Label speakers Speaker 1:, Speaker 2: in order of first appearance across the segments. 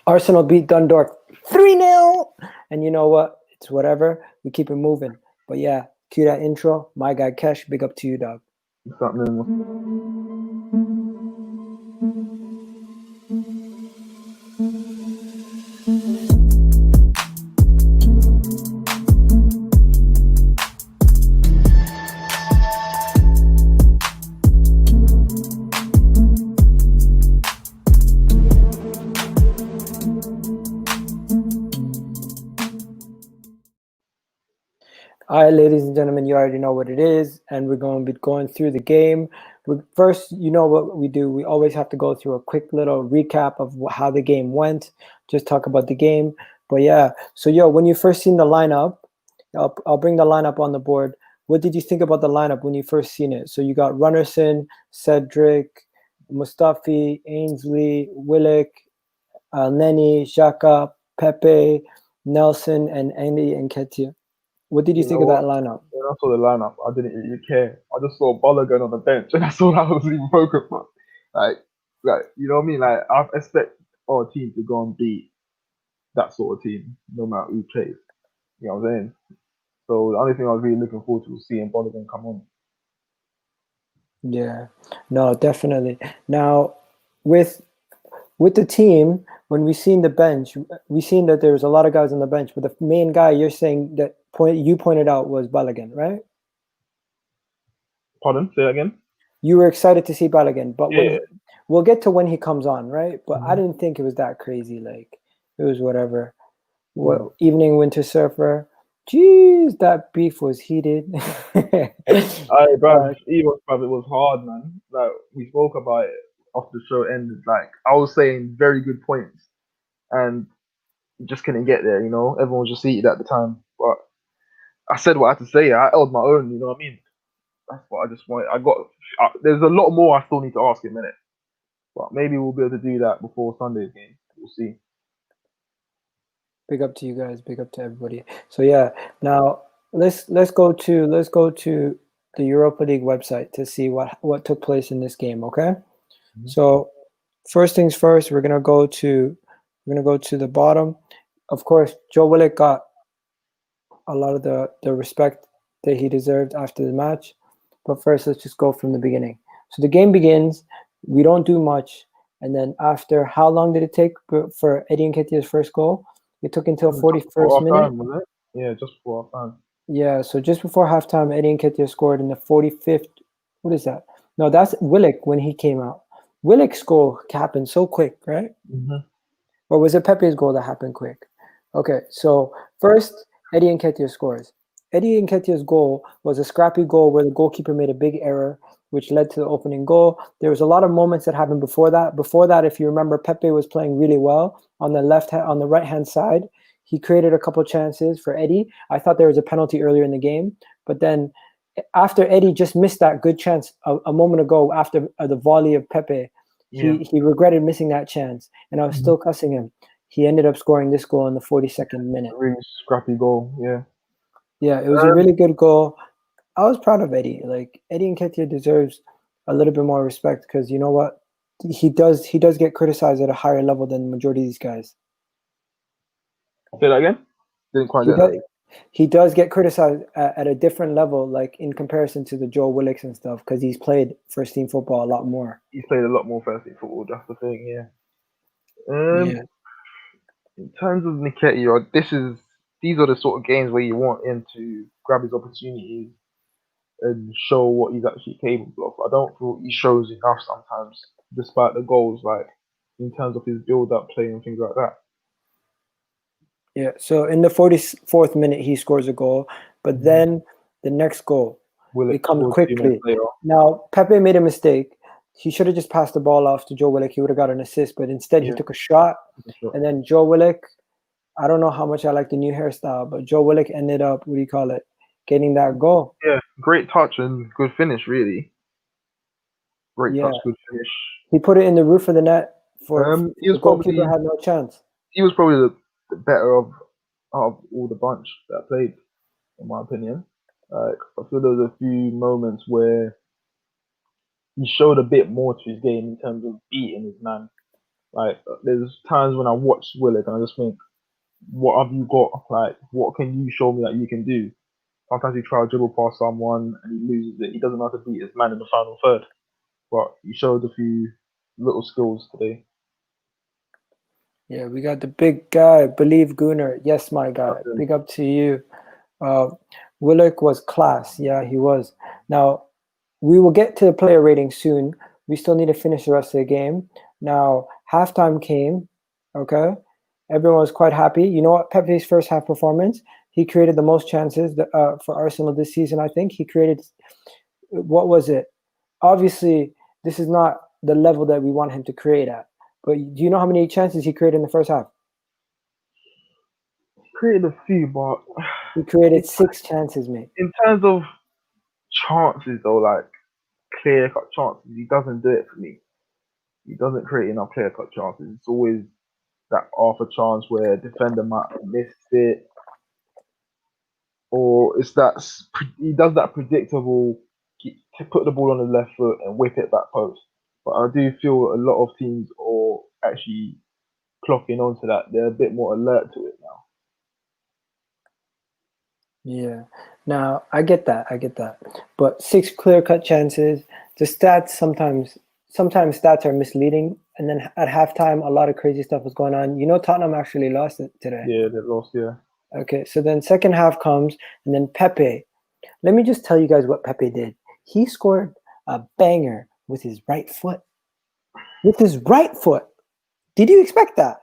Speaker 1: Arsenal beat Dundalk 3-0. And you know what? It's whatever. We keep it moving. But yeah, cue that intro. My guy Kesh, big up to you, dog.
Speaker 2: What's happening?
Speaker 1: All right, ladies and gentlemen, you already know what it is, and we're going to be going through the game. First, you know what we do. We always have to go through a quick little recap of how the game went, just talk about the game. But yeah, so when you first seen the lineup, I'll bring the lineup on the board. What did you think about the lineup when you first seen it? So you got Runnerson, Cedric, Mustafi, Ainsley, Willock, Nenny, Xhaka, Pepe, Nelson, and Andy and Nketiah. What did you think of that lineup?
Speaker 2: When I saw the lineup, I didn't really care. I just saw Balogun on the bench, and that's all I was even focused on. Like, you know what I mean? Like, I expect our team to go and beat that sort of team, no matter who plays. You know what I'm saying? So the only thing I was really looking forward to was seeing Balogun come on.
Speaker 1: Yeah, no, definitely. Now, with the team, when we seen the bench, we seen that there was a lot of guys on the bench, but the main guy you're saying that you pointed out was Balogun, right?
Speaker 2: Pardon? Say that again?
Speaker 1: You were excited to see Balogun, but
Speaker 2: Yeah.
Speaker 1: we'll get to when he comes on, right? But I didn't think it was that crazy. Like, it was whatever. Evening Winter Surfer. Jeez, that beef was heated.
Speaker 2: Aye, bruv, it was hard, man. Like, we spoke about it after the show ended. Like, I was saying very good points, and just couldn't get there, you know? Everyone was just heated at the time. But I said what I had to say. I held my own, you know what I mean? That's what I just wanted. There's a lot more I still need to ask in a minute. But maybe we'll be able to do that before Sunday's game. We'll see.
Speaker 1: Big up to you guys. Big up to everybody. So yeah, now let's go to the Europa League website to see what took place in this game. Okay. So first things first, we're gonna go to the bottom. Of course, Joe Willock got a lot of the respect that he deserved after the match. But first, let's just go from the beginning. So the game begins. We don't do much, and then after, how long did it take for Eddie Nketiah's first goal? It took until 41st minute.
Speaker 2: Time, was it? Yeah, just before halftime.
Speaker 1: Yeah, so just before halftime, Eddie Nketiah scored in the 45th. What is that? No, that's Willock when he came out. Willock's goal happened so quick, right? Or was it Pepe's goal that happened quick? Okay, so first, Eddie Nketiah scores. Eddie Nketiah's goal was a scrappy goal where the goalkeeper made a big error, which led to the opening goal. There was a lot of moments that happened before that. Before that, if you remember, Pepe was playing really well on the right-hand side. He created a couple chances for Eddie. I thought there was a penalty earlier in the game, but then after Eddie just missed that good chance a moment ago after the volley of Pepe, he regretted missing that chance, and I was still cussing him. He ended up scoring this goal in the 42nd minute.
Speaker 2: A really scrappy goal, yeah.
Speaker 1: Yeah, it was a really good goal. I was proud of Eddie. Like, Eddie Nketiah deserves a little bit more respect because you know what? He does get criticized at a higher level than the majority of these guys.
Speaker 2: Say that again? Didn't quite get that.
Speaker 1: He does get criticized at a different level, like in comparison to the Joe Willocks and stuff, because he's played first team football a lot more.
Speaker 2: He's played a lot more first team football, that's the thing, yeah. In terms of Nketiah, these are the sort of games where you want him to grab his opportunities and show what he's actually capable of. I don't feel he shows enough sometimes, despite the goals, like in terms of his build-up play and things like that.
Speaker 1: Yeah, so in the 44th minute, he scores a goal, but then the next goal, it comes quickly. Now, Pepe made a mistake. He should have just passed the ball off to Joe Willock. He would have got an assist, but instead he took a shot. And then Joe Willock, I don't know how much I like the new hairstyle, but Joe Willock ended up, getting that goal.
Speaker 2: Yeah, great touch and good finish, really. Great touch, good finish.
Speaker 1: He put it in the roof of the net for the goalkeeper had no chance.
Speaker 2: He was probably the better of all the bunch that played, in my opinion. I feel there was a few moments where he showed a bit more to his game in terms of beating his man. Like, there's times when I watch Willock and I just think, what have you got? Like, what can you show me that you can do? Sometimes he tries to dribble past someone and he loses it. He doesn't know how to beat his man in the final third. But he showed a few little skills today.
Speaker 1: Yeah, we got the big guy, Believe Gunnar. Yes, my guy. Big up to you. Willock was class. Yeah, he was. Now, we will get to the player rating soon. We still need to finish the rest of the game. Now, halftime came, okay? Everyone was quite happy. You know what? Pepe's first half performance, he created the most chances for Arsenal this season, I think. He created, what was it? Obviously, this is not the level that we want him to create at. But do you know how many chances he created in the first half?
Speaker 2: He created a few, but
Speaker 1: he created 6 chances, mate.
Speaker 2: In terms of chances, though, like clear-cut chances, he doesn't do it for me. He doesn't create enough clear-cut chances. It's always that half a chance where a defender might have missed it, or it's that he does that predictable to put the ball on the left foot and whip it back post. But I do feel a lot of teams are actually clocking onto that. They're a bit more alert to it now.
Speaker 1: Yeah. Now, I get that. But 6 clear-cut chances, the stats sometimes stats are misleading. And then at halftime, a lot of crazy stuff was going on. You know, Tottenham actually lost it today.
Speaker 2: Yeah, they lost, yeah.
Speaker 1: Okay, so then second half comes, and then Pepe. Let me just tell you guys what Pepe did. He scored a banger with his right foot. With his right foot. Did you expect that?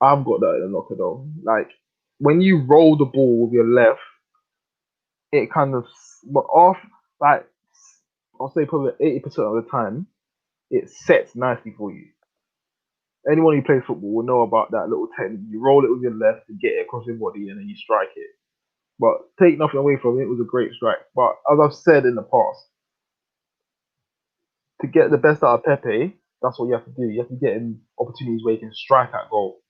Speaker 2: I've got that in the locker, though. Like, when you roll the ball with your left, it kind of, but off, like, I'll say probably 80% of the time, it sets nicely for you. Anyone who plays football will know about that little technique. You roll it with your left to get it across your body and then you strike it. But take nothing away from it, it was a great strike. But as I've said in the past, to get the best out of Pepe, that's what you have to do. You have to get him opportunities where he can strike at goal,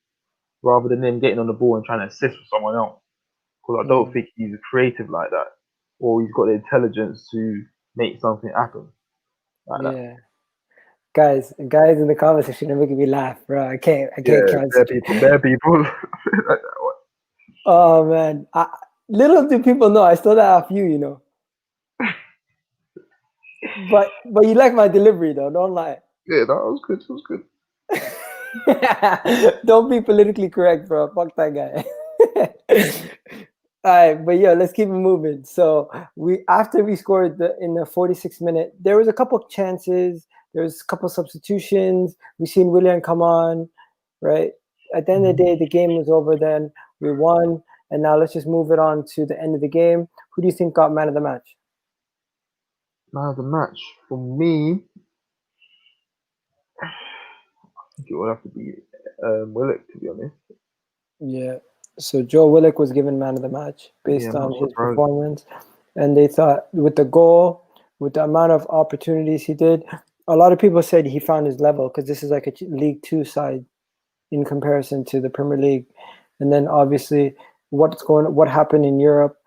Speaker 2: rather than him getting on the ball and trying to assist with someone else. Because I don't think he's creative like that, or he's got the intelligence to make something happen like that.
Speaker 1: Guys in the comment section are making me laugh, bro. I can't
Speaker 2: Bad people.
Speaker 1: Oh man, little do people know I stole that off you, you know. But you like my delivery though, don't lie.
Speaker 2: Yeah, that was good. It was good.
Speaker 1: Don't be politically correct, bro. Fuck that guy. All right, but yeah, let's keep it moving. So after we scored in the 46th minute, there was a couple of chances. There was a couple of substitutions. We seen Willian come on, right? At the end of the day, the game was over. Then we won, and now let's just move it on to the end of the game. Who do you think got man of the match?
Speaker 2: Man of the match for me, I think it would have to be Willock, to be honest.
Speaker 1: Yeah. So Joe Willock was given man of the match based on his performance. And they thought with the goal, with the amount of opportunities he did, a lot of people said he found his level because this is like a League 2 side in comparison to the Premier League. And then obviously what happened in Europe,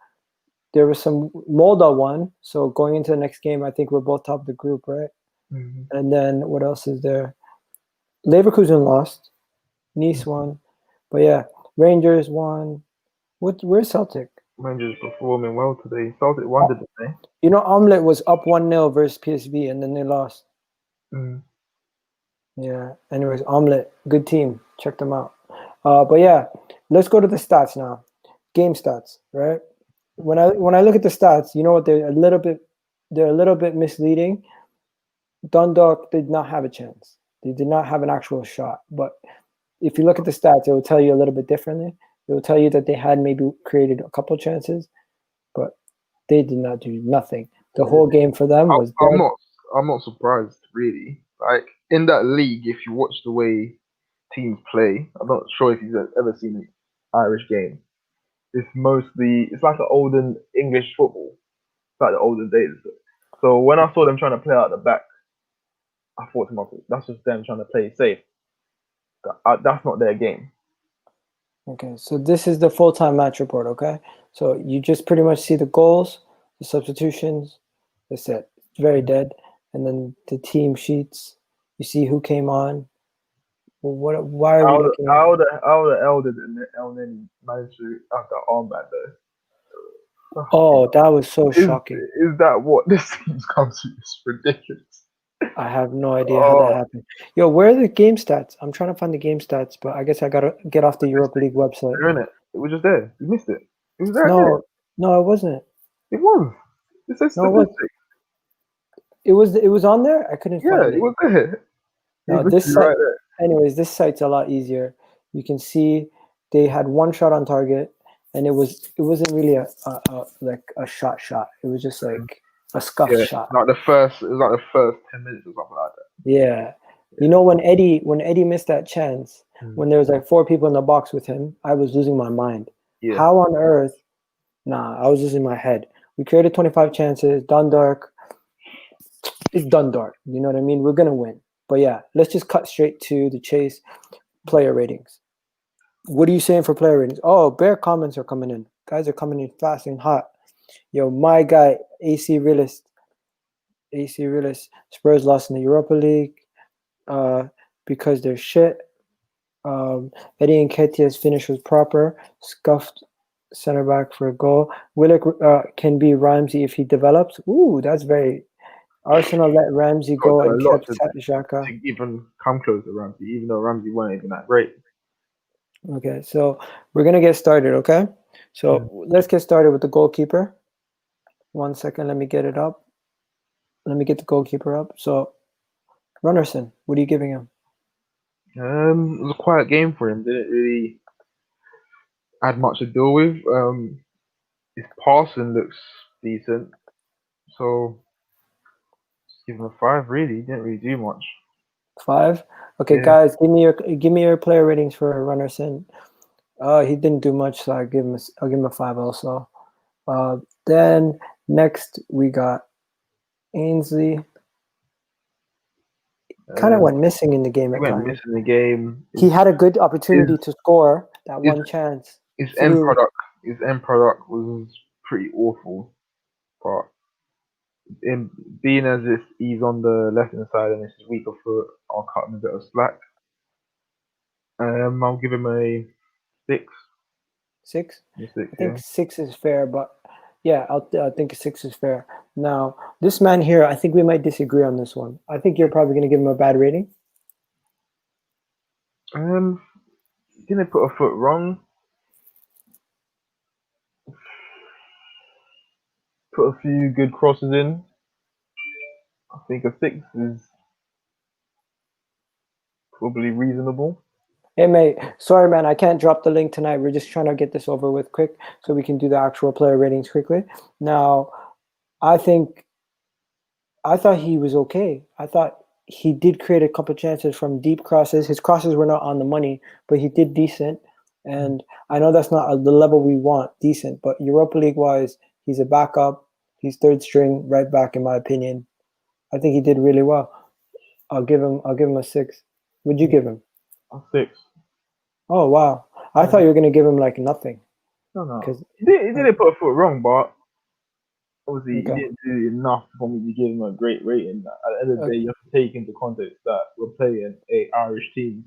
Speaker 1: there was some Molda won. So going into the next game, I think we're both top of the group, right?
Speaker 2: Mm-hmm.
Speaker 1: And then what else is there? Leverkusen lost. Nice won. But yeah, Rangers won. Where's Celtic?
Speaker 2: Rangers performing well today. Celtic won, didn't they?
Speaker 1: You know, Omelette was up 1-0 versus PSV, and then they lost. Yeah. Anyways, Omelette, good team. Check them out. But yeah, let's go to the stats now. Game stats, right? When I look at the stats, you know what? They're a little bit misleading. Dundalk did not have a chance. They did not have an actual shot. But if you look at the stats, it will tell you a little bit differently. It will tell you that they had maybe created a couple chances, but they did not do nothing. The whole game for them was dead.
Speaker 2: I'm not surprised, really. Like, in that league, if you watch the way teams play, I'm not sure if you've ever seen an Irish game. It's like an olden English football. It's like the olden days. So when I saw them trying to play out the back, I thought to myself, that's just them trying to play safe. That's not their game.
Speaker 1: Okay, so this is the full-time match report, okay? So you just pretty much see the goals, the substitutions, that's it. It's very dead. And then the team sheets, you see who came on, What? Why are we looking at?
Speaker 2: How the elder and El Neni managed to have that armband though?
Speaker 1: Oh, that was so
Speaker 2: Is
Speaker 1: shocking.
Speaker 2: that what this team's come to? It's ridiculous.
Speaker 1: I have no idea how that happened. Yo, where are the game stats? I'm trying to find the game stats, but I guess I gotta get off the Europa League website.
Speaker 2: You're in it. It was just there. You missed it. It was there.
Speaker 1: No, no, it wasn't.
Speaker 2: It was. It says
Speaker 1: No,
Speaker 2: statistics.
Speaker 1: it was on there. I couldn't
Speaker 2: Yeah,
Speaker 1: find
Speaker 2: it
Speaker 1: it.
Speaker 2: was there.
Speaker 1: No,
Speaker 2: It was
Speaker 1: this site.
Speaker 2: right there.
Speaker 1: Anyways, this site's a lot easier. You can see they had one shot on target, and it wasn't really a like a shot. It was just like a scuffed shot.
Speaker 2: It was like the first 10 minutes or something like that.
Speaker 1: Yeah. You know, when Eddie missed that chance, when there was like 4 people in the box with him, I was losing my mind.
Speaker 2: Yeah.
Speaker 1: How on earth? Nah, I was losing my head. We created 25 chances. Dundalk. It's Dundalk. You know what I mean? We're gonna win. But yeah, let's just cut straight to the chase. Player ratings. What are you saying for player ratings? Oh, bare comments are coming in. Guys are coming in fast and hot. Yo, my guy, AC Realist. Spurs lost in the Europa League because they're shit. Eddie and Nketiah's finish was proper. Scuffed center back for a goal. Willock can be Ramsey if he develops. Ooh, that's very... Arsenal let Ramsey go and kept Xhaka.
Speaker 2: To even come close to Ramsey, even though Ramsey wasn't even that great.
Speaker 1: Okay, so we're gonna get started. Okay, so let's get started with the goalkeeper. 1 second, let me get it up. Let me get the goalkeeper up. So, Runnerson, what are you giving him?
Speaker 2: It was a quiet game for him. Didn't really add much to deal with. His passing looks decent, so just give him a 5. Really, he didn't really do much.
Speaker 1: 5. Okay, guys, give me your player ratings for Runnerson. He didn't do much, so I'll give him a 5 also. Then next we got Ainsley. Kind of went missing in the game. He had a good opportunity to score that one chance.
Speaker 2: His end product was pretty awful, but in being as if he's on the left hand side and it's his weaker foot, I'll cut him a bit of slack. I'll give him a 6.
Speaker 1: 6?
Speaker 2: A 6,
Speaker 1: I think 6 is fair, but yeah, I think 6 is fair. Now, this man here, I think we might disagree on this one. I think you're probably going to give him a bad rating.
Speaker 2: Didn't put a foot wrong. Put a few good crosses in. I think a 6 is probably reasonable.
Speaker 1: Hey mate, sorry man, I can't drop the link tonight. We're just trying to get this over with quick so we can do the actual player ratings quickly. Now, I thought he was okay. I thought he did create a couple chances from deep crosses. His crosses were not on the money, but he did decent. And I know that's not the level we want, decent, but Europa League wise, he's a backup. He's 3rd string right back, in my opinion. I think he did really well. I'll give him a 6. What'd you give him?
Speaker 2: A 6.
Speaker 1: Oh wow! I thought you were gonna give him like nothing.
Speaker 2: No. He didn't put a foot wrong, but obviously he didn't do enough for me to give him a great rating. At the end of the day, you have to take into context that we're playing a Irish team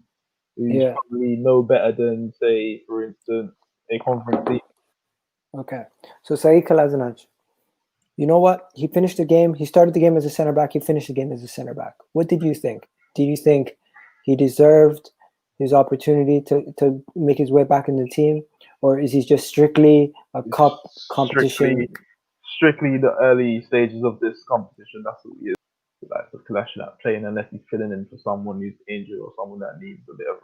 Speaker 2: who's probably no better than, say, for instance, a Conference League.
Speaker 1: Okay, so Saeed Kolasinac, you know what? He finished the game. He started the game as a center back. He finished the game as a center back. What did you think? Did you think he deserved his opportunity to make his way back in the team, or is he just strictly a cup competition?
Speaker 2: Strictly the early stages of this competition. That's what he is. Like the Kolasinac playing unless he's filling in for someone who's injured or someone that needs a bit of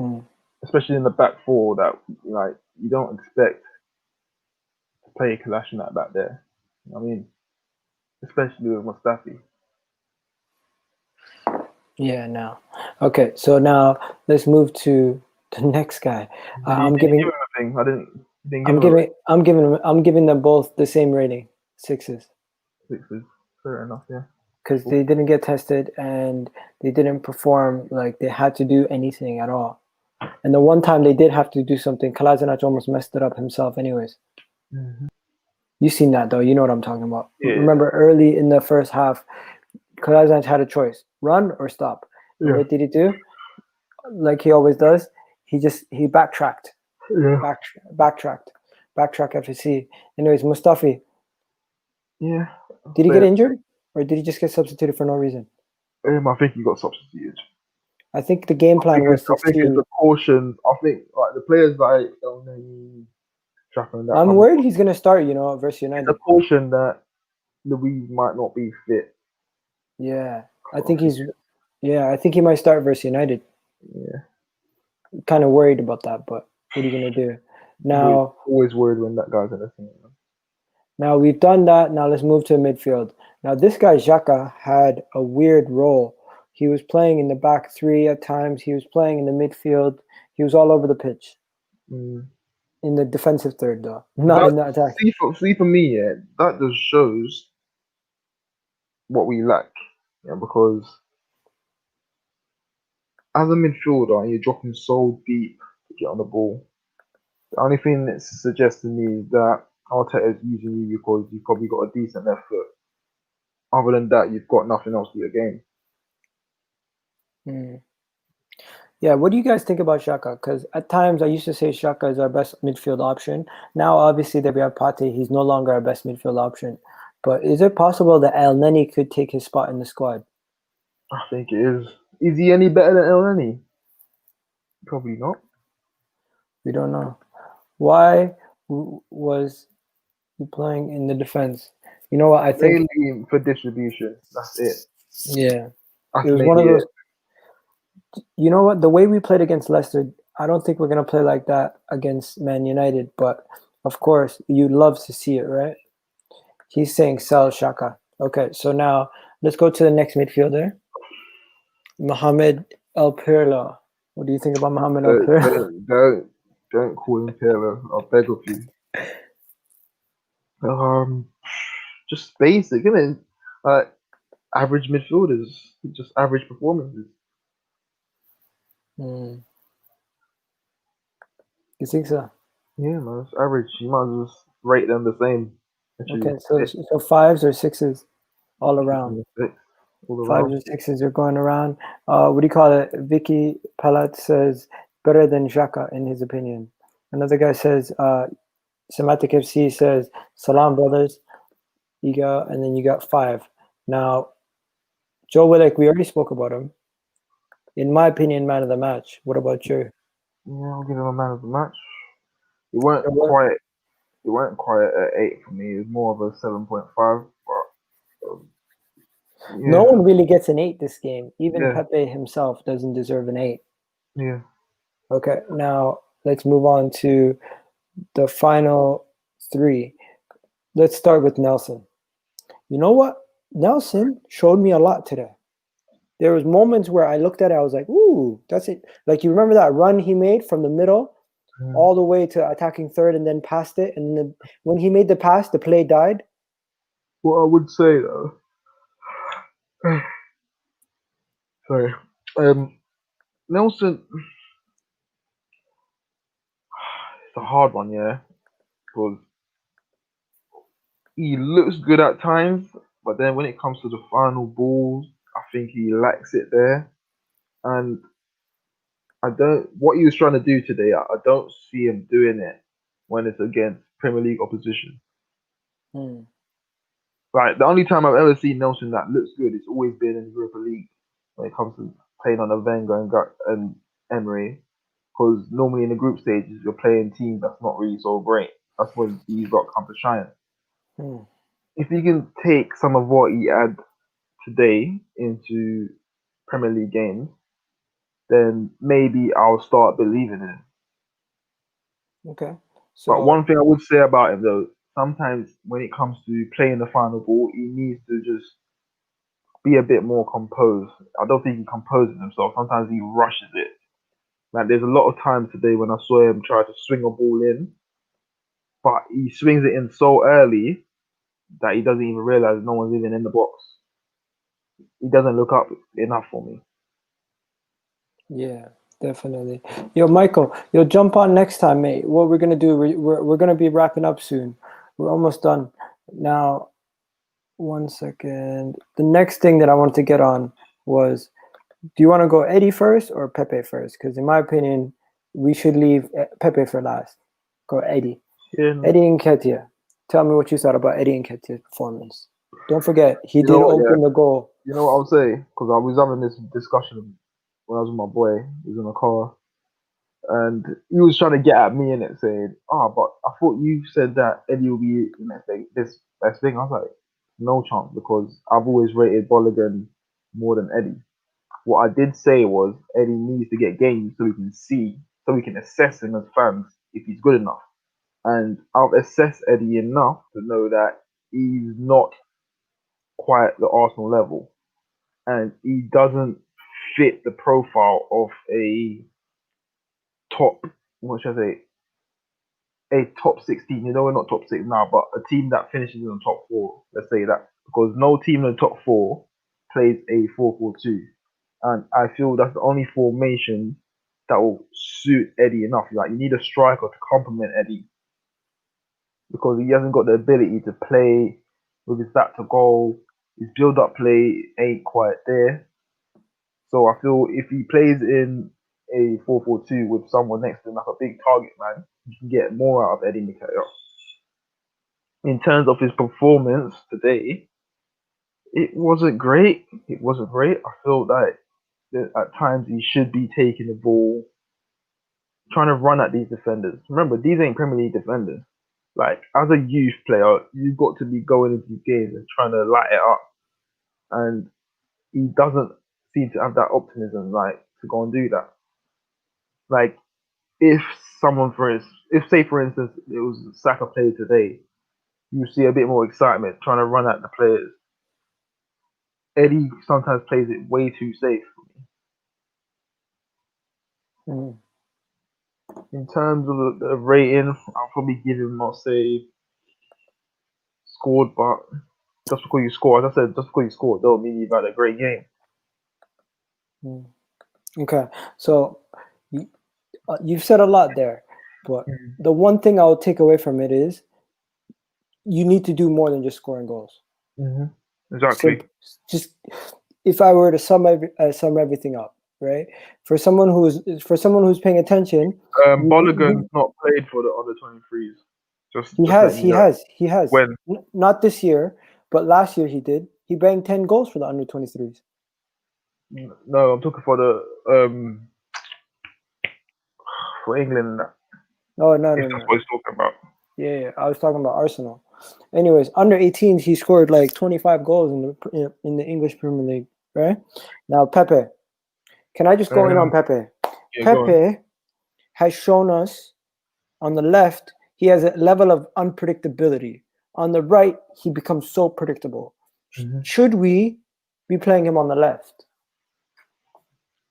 Speaker 2: rest. Especially in the back 4, that like you don't expect to play Kolasinac back there. You know what I mean? Especially with Mustafi.
Speaker 1: Yeah, no. Okay, so now let's move to the next guy. I'm giving them both the same rating, 6s.
Speaker 2: 6s, fair enough, yeah.
Speaker 1: Because they didn't get tested and they didn't perform like they had to do anything at all. And the one time they did have to do something, Kolasinac almost messed it up himself anyways. You've seen that though, you know what I'm talking about.
Speaker 2: Yeah.
Speaker 1: Remember early in the first half, Kolasinac had a choice: run or stop. And
Speaker 2: Yeah.
Speaker 1: what did he do? Like he always does, he backtracked.
Speaker 2: Yeah.
Speaker 1: Backtrack FSC. Anyways, Mustafi,
Speaker 2: Yeah.
Speaker 1: did he get injured or did he just get substituted for no reason?
Speaker 2: I think he got substituted.
Speaker 1: I think the game plan was
Speaker 2: I think it's
Speaker 1: to.
Speaker 2: a caution. I think like the players like Chaka and that.
Speaker 1: I'm worried he's gonna start. Versus
Speaker 2: It's
Speaker 1: United.
Speaker 2: a caution that Louise might not be fit.
Speaker 1: Yeah, I think he's. Yeah, I think he might start versus United.
Speaker 2: Yeah.
Speaker 1: Kind of worried about that, but what are you gonna do? Now,
Speaker 2: always worried when that guy's in the team.
Speaker 1: Now we've done that. Now let's move to midfield. Now this guy Xhaka had a weird role. He was playing in the back three at times. He was playing in the midfield. He was all over the pitch. In the defensive third, though, not in the attack.
Speaker 2: See for me, yeah, that just shows what we lack. Yeah, because as a midfielder, you're dropping so deep to get on the ball. The only thing that suggests to me is that Arteta is using you because you've probably got a decent left foot. Other than that, you've got nothing else to your game.
Speaker 1: Yeah, what do you guys think about Xhaka? Because at times I used to say Xhaka is our best midfield option. Now, obviously, that we have Pate, he's no longer our best midfield option. But is it possible that El Neni could take his spot in the squad?
Speaker 2: I think it is. Is he any better than El Neni? Probably not.
Speaker 1: We don't know. Why was he playing in the defense? You know what? I think
Speaker 2: mainly for distribution. That's it.
Speaker 1: Yeah, it was one of those. You know what? The way we played against Leicester, I don't think we're gonna play like that against Man United. But of course, you'd love to see it, right? He's saying sell Xhaka. Okay, so now let's go to the next midfielder, Mohamed El Pirlo. What do you think about Mohamed El Pirlo?
Speaker 2: Don't call him Pirlo. I'll beg of you. Just basic, isn't it? Average midfielders, just average performances.
Speaker 1: You think so?
Speaker 2: Yeah, man, it's average. You might as well just rate them the same.
Speaker 1: Okay, so fives or sixes all around. Fives or sixes are going around. What do you call it? Vicky Palat says better than Xhaka in his opinion. Another guy says Semantic FC says Salam brothers. Egal, and then you got 5. Now, Joe Willock, we already spoke about him. In my opinion, man of the match. What about you?
Speaker 2: Yeah, I'll give him a man of the match. It weren't quite at 8 for me. It was more of a 7.5. But
Speaker 1: no one really gets an 8 this game. Even Pepe himself doesn't deserve an 8.
Speaker 2: Yeah.
Speaker 1: Okay, now let's move on to the final 3. Let's start with Nelson. You know what? Nelson showed me a lot today. There was moments where I looked at it, I was like, ooh, that's it. Like, you remember that run he made from the middle all the way to attacking third and then passed it? And when he made the pass, the play died?
Speaker 2: What I would say, though, sorry, Nelson, it's a hard one, yeah, because he looks good at times, but then when it comes to the final balls, I think he lacks it there. And what he was trying to do today, I don't see him doing it when it's against Premier League opposition. Like, the only time I've ever seen Nelson that looks good, it's always been in Europa League when it comes to playing on a Wenger and Emery. Because normally in the group stages, you're playing teams that's not really so great. That's when he's got come to shine. If he can take some of what he had today into Premier League games, then maybe I'll start believing in him.
Speaker 1: Okay.
Speaker 2: But one thing I would say about him, though, sometimes when it comes to playing the final ball, he needs to just be a bit more composed. I don't think he composes himself. Sometimes he rushes it. Like, there's a lot of times today when I saw him try to swing a ball in, but he swings it in so early that he doesn't even realize no one's even in the box. He doesn't look up enough for me.
Speaker 1: Yeah, definitely. Yo, Michael, you'll jump on next time, mate. What we're gonna do? We're gonna be wrapping up soon. We're almost done now. 1 second. The next thing that I wanted to get on was, do you want to go Eddie first or Pepe first? Because in my opinion, we should leave Pepe for last. Go Eddie.
Speaker 2: Yeah.
Speaker 1: Eddie and Nketiah. Tell me what you thought about Eddie and Nketiah's performance. Don't forget, he did open the goal.
Speaker 2: You know what I'll say? Because I was having this discussion when I was with my boy. He was in the car. And he was trying to get at me in it, saying, but I thought you said that Eddie will be this best thing. I was like, no chance, because I've always rated Bolligan more than Eddie. What I did say was Eddie needs to get games so we can see, so we can assess him as fans if he's good enough. And I've assessed Eddie enough to know that he's not quite the Arsenal level. And he doesn't fit the profile of a top, what should I say, a top 16. You know, we're not top 6 now, but a team that finishes in the top 4. Let's say that, because no team in the top 4 plays a 4-4-2, and I feel that's the only formation that will suit Eddie enough. Like, you need a striker to complement Eddie, because he hasn't got the ability to play with his back to goal. His build-up play ain't quite there. So I feel if he plays in a 4-4-2 with someone next to him, like a big target man, you can get more out of Eddie Nketiah. In terms of his performance today, it wasn't great. It wasn't great. I feel that at times he should be taking the ball, trying to run at these defenders. Remember, these ain't Premier League defenders. Like, as a youth player, you've got to be going into these games and trying to light it up. And he doesn't seem to have that optimism, like, to go and do that. Like, if someone, say for instance, it was Saka played today, you see a bit more excitement trying to run at the players. Eddie sometimes plays it way too safe for me. In terms of the rating, I'll probably give him, I'll say, scored, but just because you score, as I said, just because you scored, don't mean you've had a great game.
Speaker 1: Okay, so you've said a lot there, but the one thing I'll take away from it is you need to do more than just scoring goals.
Speaker 2: Exactly.
Speaker 1: Just if I were to sum everything up, right? For someone who's paying attention,
Speaker 2: Bolligan's not played for the under 23s.
Speaker 1: He has.
Speaker 2: When?
Speaker 1: Not this year, but last year he did. He banged 10 goals for the under 23s.
Speaker 2: No, I'm talking for the for England.
Speaker 1: Oh no.
Speaker 2: That's what he's talking about.
Speaker 1: Yeah, I was talking about Arsenal. Anyways, under 18s, he scored like 25 goals in the English Premier League, right? Now, Pepe. Can I just go in on Pepe?
Speaker 2: Yeah,
Speaker 1: Pepe has shown us on the left, he has a level of unpredictability. On the right, he becomes so predictable. Should we be playing him on the left?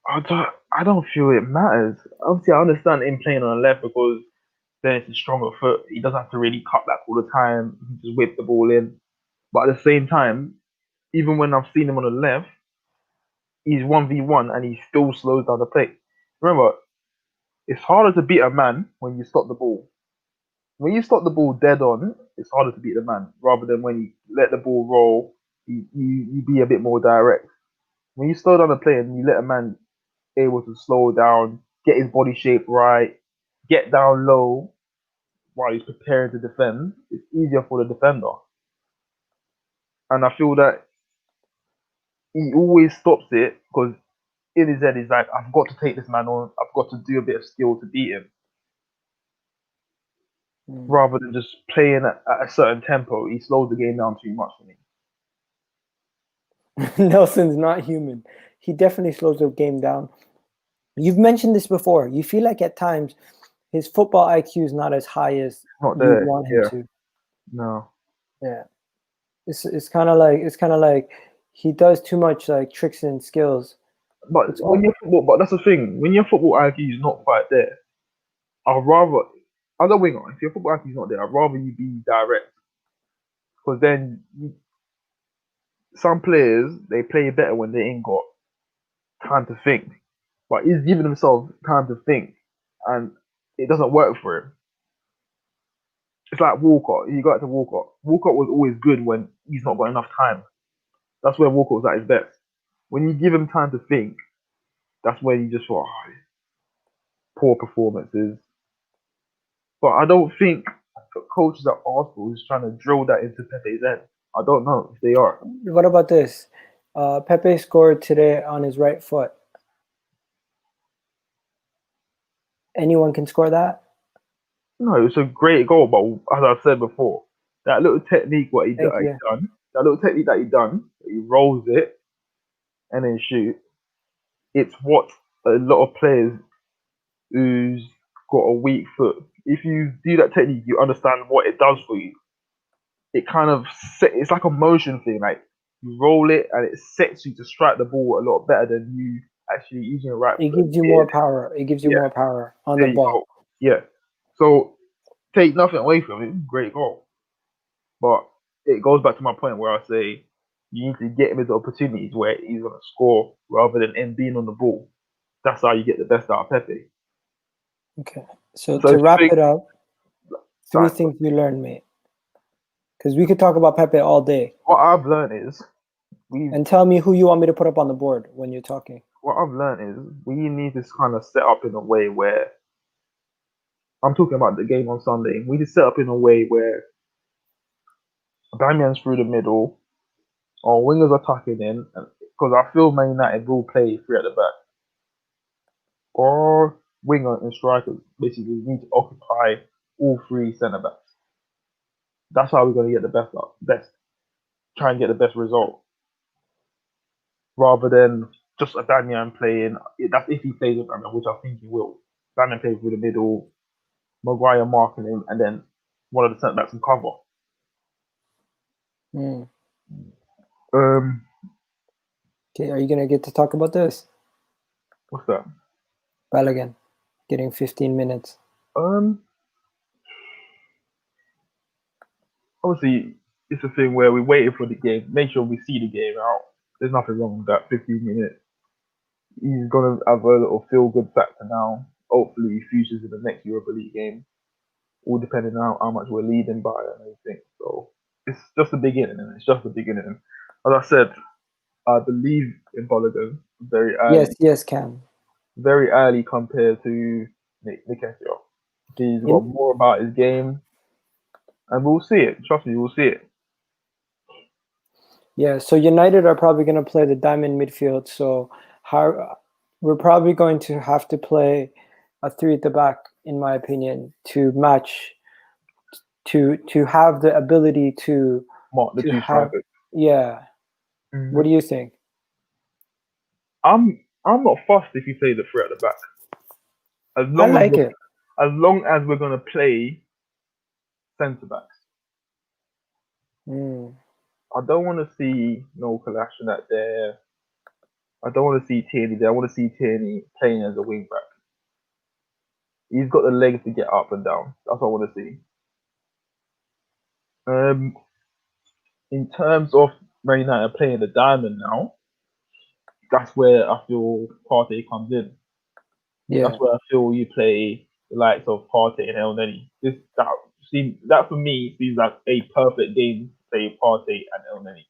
Speaker 2: I don't feel it matters. Obviously, I understand him playing on the left because then it's a stronger foot. He doesn't have to really cut back all the time. He can just whip the ball in. But at the same time, even when I've seen him on the left, he's 1v1 and he still slows down the play. Remember, it's harder to beat a man when you stop the ball. When you stop the ball dead on, it's harder to beat the man rather than when you let the ball roll, you be a bit more direct. When you slow down the play and you let a man able to slow down, get his body shape right, get down low while he's preparing to defend, it's easier for the defender. And I feel that he always stops it because in his head he's like, I've got to take this man on, I've got to do a bit of skill to beat him. Rather than just playing at a certain tempo, he slows the game down too much for me.
Speaker 1: Nelson's not human. He definitely slows the game down. You've mentioned this before. You feel like at times his football IQ is not as high as you want him to.
Speaker 2: No.
Speaker 1: Yeah. It's kind of like he does too much like tricks and skills.
Speaker 2: But that's the thing. When your football IQ is not quite there, I'd rather, as a winger, if your football IQ is not there, I'd rather you be direct. Because then some players, they play better when they ain't got time to think. But he's giving himself time to think, and it doesn't work for him. It's like Walcott. You got to Walcott. Walcott was always good when he's not got enough time. That's where Walker was at his best. When you give him time to think, that's where you just thought, poor performances. But I don't think the coaches at Arsenal is trying to drill that into Pepe's head. I don't know if they are.
Speaker 1: What about this? Pepe scored today on his right foot. Anyone can score that?
Speaker 2: No, it's a great goal, but as I said before, that little technique what he done, that little technique that he rolls it and then shoot. It's what a lot of players who's got a weak foot. If you do that technique, you understand what it does for you. It kind of it's like a motion thing. Like you roll it and it sets you to strike the ball a lot better than you actually using your right foot.
Speaker 1: It gives you more power. It gives you more power on the ball.
Speaker 2: Go. Yeah. So take nothing away from it. Great goal. But it goes back to my point where I say you need to get him into opportunities where he's going to score rather than him being on the ball. That's how you get the best out of Pepe.
Speaker 1: Okay. So to wrap it up, 3 things you learned, mate. Because we could talk about Pepe all day.
Speaker 2: What I've learned is...
Speaker 1: And tell me who you want me to put up on the board when you're talking.
Speaker 2: What I've learned is we need this kind of set up in a way where... I'm talking about the game on Sunday. We need to set up in a way where Damian's through the middle, our wingers are tucking in, because I feel Man United will play 3 at the back. Or winger and strikers basically need to occupy all 3 centre backs. That's how we're going to get the best. Try and get the best result. Rather than just a Damian playing. That's if he plays with Damian, which I think he will. Damian plays through the middle, Maguire marking him, and then one of the centre backs can cover.
Speaker 1: Okay, are you gonna get to talk about this?
Speaker 2: What's that?
Speaker 1: Balogun getting 15 minutes.
Speaker 2: Obviously, it's a thing where we're waiting for the game. Make sure we see the game out. There's nothing wrong with that. 15 minutes. He's gonna have a little feel-good factor now. Hopefully, he features in the next Europa League game. All depending on how much we're leading by and everything. So it's just the beginning, and it's just the beginning. As I said, I believe in Balogun very early.
Speaker 1: Yes, Cam.
Speaker 2: Very early compared to Nketiah. He's got more about his game, and we'll see it. Trust me, we'll see it.
Speaker 1: Yeah, so United are probably going to play the diamond midfield. So we're probably going to have to play a 3 at the back, in my opinion, to match, to have the ability to
Speaker 2: mark the 2 strikers.
Speaker 1: Yeah. Mm-hmm. What do you think?
Speaker 2: I'm not fussed if you play the 3 at the back. As long as we're gonna play centre backs. I don't want to see no Kolasinac there. I don't want to see Tierney there. I want to see Tierney playing as a wing back. He's got the legs to get up and down. That's what I want to see. In terms of Man United playing the diamond now, that's where I feel Partey comes in. Yeah. That's where I feel you play the likes of Partey and El Neni. That for me seems like a perfect game to play Partey and El Neni.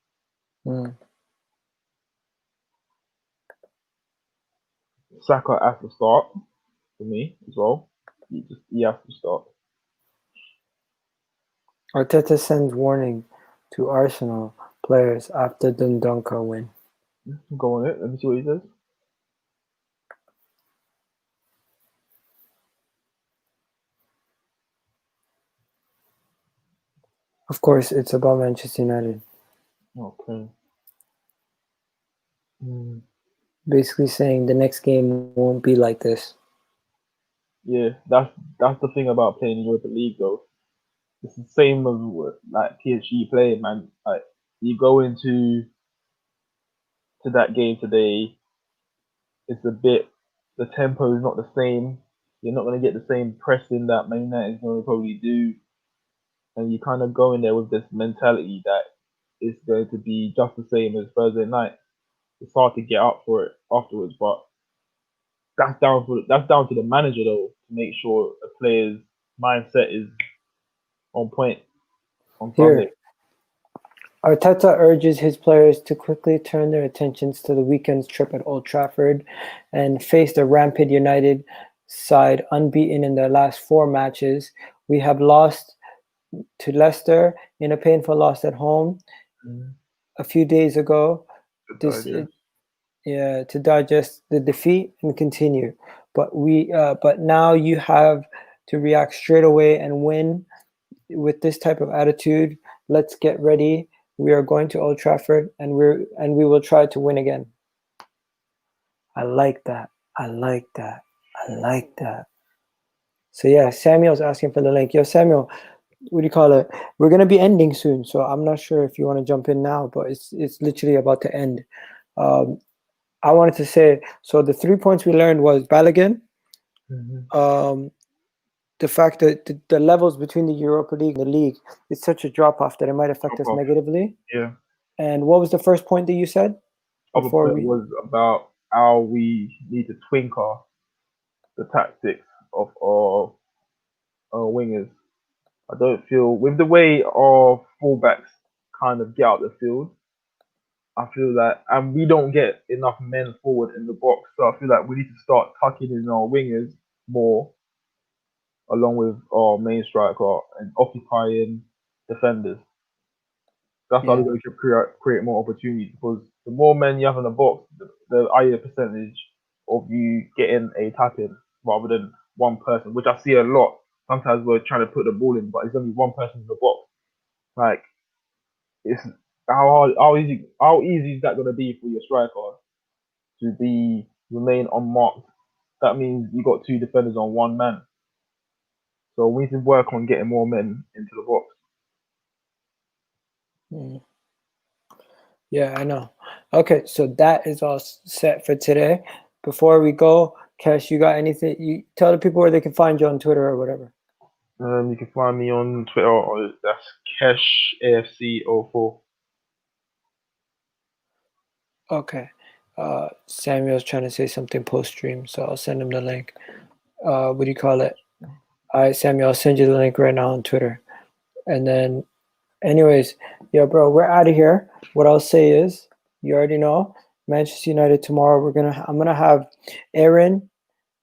Speaker 2: Saka has to start for me as well. He has to start.
Speaker 1: Arteta sends warning to Arsenal players after Dundalk win.
Speaker 2: Go on it. Let me see what he says.
Speaker 1: Of course, it's about Manchester United.
Speaker 2: Okay.
Speaker 1: Basically saying the next game won't be like this.
Speaker 2: Yeah, that's the thing about playing in Europa League though. It's the same as like PSG playing, man. Like you go into that game today, it's a bit, the tempo is not the same. You're not going to get the same pressing that Man United is going to probably do, and you kind of go in there with this mentality that it's going to be just the same as Thursday night. It's hard to get up for it afterwards, but that's down to the manager though to make sure a player's mindset is on point on Sunday.
Speaker 1: Arteta urges his players to quickly turn their attentions to the weekend's trip at Old Trafford and face the rampant United side unbeaten in their last 4 matches. We have lost to Leicester in a painful loss at home a few days ago. To digest the defeat and continue. But now you have to react straight away and win with this type of attitude. Let's get ready. We are going to Old Trafford, and we will try to win again. I like that. So yeah, Samuel's asking for the link. Yo, Samuel, what do you call it? We're gonna be ending soon, so I'm not sure if you want to jump in now, but it's literally about to end. I wanted to say, so the 3 points we learned was Balogun, the fact that the levels between the Europa League and the league is such a drop off that it might affect us negatively.
Speaker 2: Yeah.
Speaker 1: And what was the first point that you said?
Speaker 2: Other point was about how we need to twinkle the tactics of our wingers. I don't feel, with the way our fullbacks kind of get out the field, I feel that, and we don't get enough men forward in the box, so I feel like we need to start tucking in our wingers more, along with our main striker, and occupying defenders. That's how we're going to create more opportunities, because the more men you have in the box, the higher percentage of you getting a tap in rather than one person, which I see a lot. Sometimes we're trying to put the ball in, but it's only one person in the box. Like, it's how easy is that going to be for your striker to remain unmarked? That means you got 2 defenders on 1 man. So we need to work on getting more men into the box.
Speaker 1: Yeah, I know. Okay, so that is all set for today. Before we go, Kesh, you got anything? You tell the people where they can find you on Twitter or whatever.
Speaker 2: You can find me on Twitter. That's KeshAFC04.
Speaker 1: Okay. Samuel's trying to say something post stream, so I'll send him the link. What do you call it? All right, Samuel, I'll send you the link right now on Twitter. And then, anyways, yo, bro, we're out of here. What I'll say is, you already know, Manchester United tomorrow. I'm gonna have Aaron,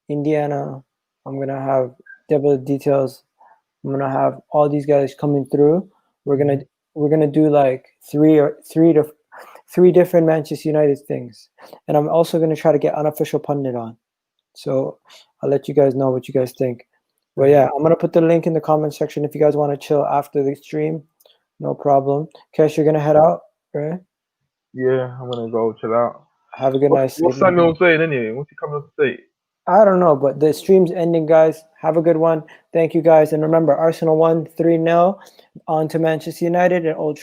Speaker 1: Indiana. I'm gonna have double details. I'm gonna have all these guys coming through. We're gonna do like three different Manchester United things, and I'm also gonna try to get unofficial pundit on. So I'll let you guys know what you guys think. Well, yeah, I'm gonna put the link in the comment section if you guys want to chill after the stream. No problem. Kesh, you're gonna head out, right?
Speaker 2: Yeah, I'm gonna go chill out.
Speaker 1: Have a good night.
Speaker 2: What's Samuel saying anyway? What's he coming up to say?
Speaker 1: I don't know, but the stream's ending, guys. Have a good one. Thank you, guys. And remember, Arsenal won 3-0 on to Manchester United and Old